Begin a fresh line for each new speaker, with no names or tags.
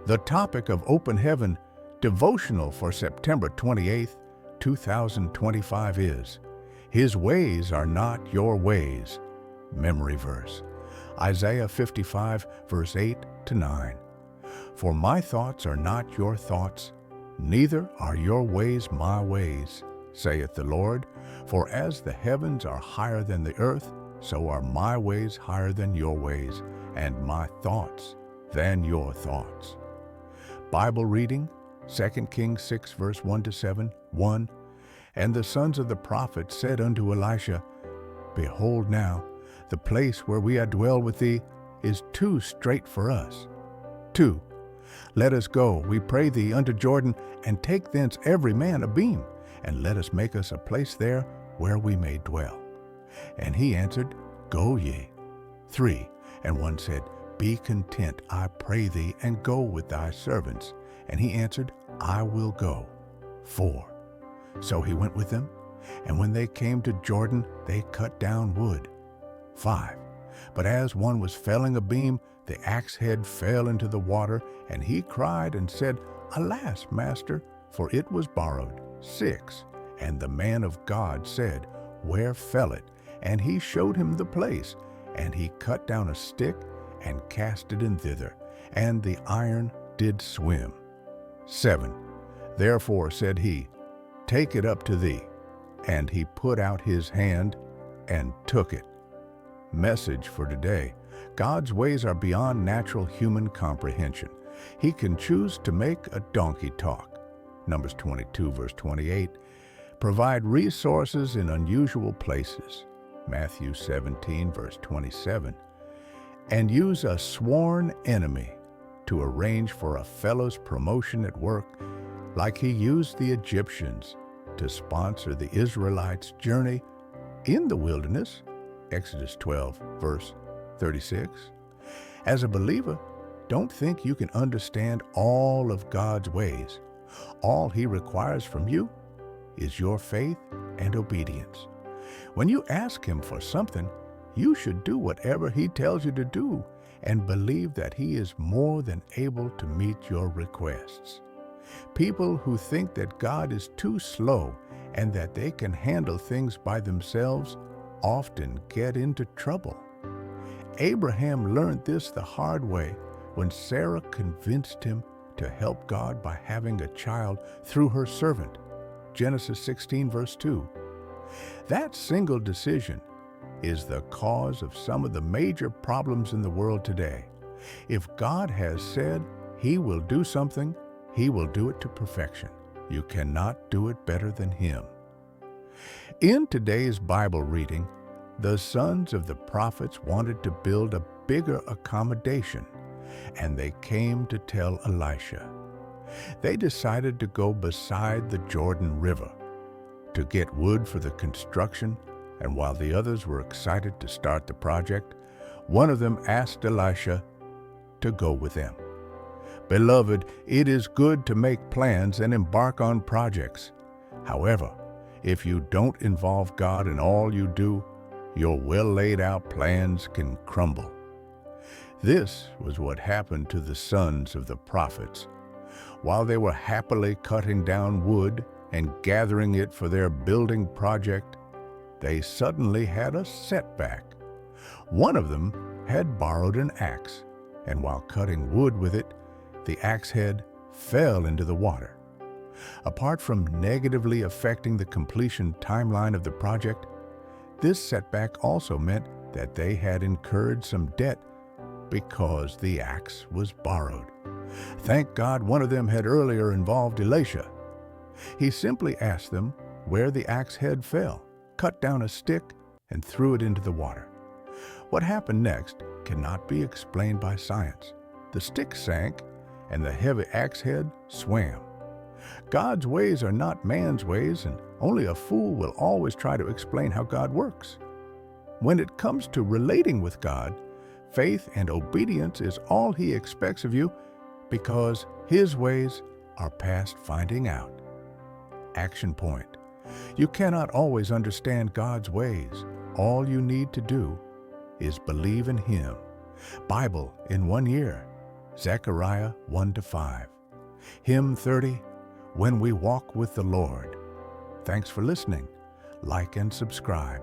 The topic of Open Heaven Devotional for September 28th, 2025 is, His ways are not your ways. Memory verse, Isaiah 55, verse 8 to 9. For my thoughts are not your thoughts, neither are your ways my ways, saith the Lord. For as the heavens are higher than the earth, so are my ways higher than your ways, and my thoughts than your thoughts. Bible reading, 2 Kings 6, verse 1 to 7, 1. And the sons of the prophets said unto Elisha, Behold now, the place where we dwell with thee is too strait for us. 2. Let us go, we pray thee, unto Jordan, and take thence every man a beam, and let us make us a place there where we may dwell. And he answered, Go ye. 3. And one said, Be content, I pray thee, and go with thy servants. And he answered, I will go. 4. So he went with them, and when they came to Jordan, they cut down wood. 5. But as one was felling a beam, the axe head fell into the water, and he cried and said, Alas, master, for it was borrowed. 6. And the man of God said, Where fell it? And he showed him the place, and he cut down a stick and cast it in thither, and the iron did swim. 7. Therefore said he, Take it up to thee. And he put out his hand and took it. Message for today. God's ways are beyond natural human comprehension. He can choose to make a donkey talk. Numbers 22, verse 28. Provide resources in unusual places. Matthew 17, verse 27. And use a sworn enemy to arrange for a fellow's promotion at work, like he used the Egyptians to sponsor the Israelites' journey in the wilderness. Exodus 12, verse 36. As a believer, don't think you can understand all of God's ways. All He requires from you is your faith and obedience. When you ask Him for something, you should do whatever He tells you to do and believe that He is more than able to meet your requests. People who think that God is too slow and that they can handle things by themselves often get into trouble. Abraham learned this the hard way when Sarah convinced him to help God by having a child through her servant. Genesis 16, verse 2. That single decision is the cause of some of the major problems in the world today. If God has said He will do something, He will do it to perfection. You cannot do it better than Him. In today's Bible reading, the sons of the prophets wanted to build a bigger accommodation, and they came to tell Elisha. They decided to go beside the Jordan River to get wood for the construction, and while the others were excited to start the project, one of them asked Elisha to go with them. Beloved, it is good to make plans and embark on projects. However, if you don't involve God in all you do, your well-laid-out plans can crumble. This was what happened to the sons of the prophets. While they were happily cutting down wood and gathering it for their building project, they suddenly had a setback. One of them had borrowed an axe, and while cutting wood with it, the axe head fell into the water. Apart from negatively affecting the completion timeline of the project, this setback also meant that they had incurred some debt because the axe was borrowed. Thank God one of them had earlier involved Elisha. He simply asked them where the axe head fell, cut down a stick, and threw it into the water. What happened next cannot be explained by science. The stick sank, and the heavy axe head swam. God's ways are not man's ways, and only a fool will always try to explain how God works. When it comes to relating with God, faith and obedience is all He expects of you, because His ways are past finding out. Action point. You cannot always understand God's ways. All you need to do is believe in Him. Bible in 1 year. Zechariah 1-5. Hymn 30, When We Walk with the Lord. Thanks for listening. Like and subscribe.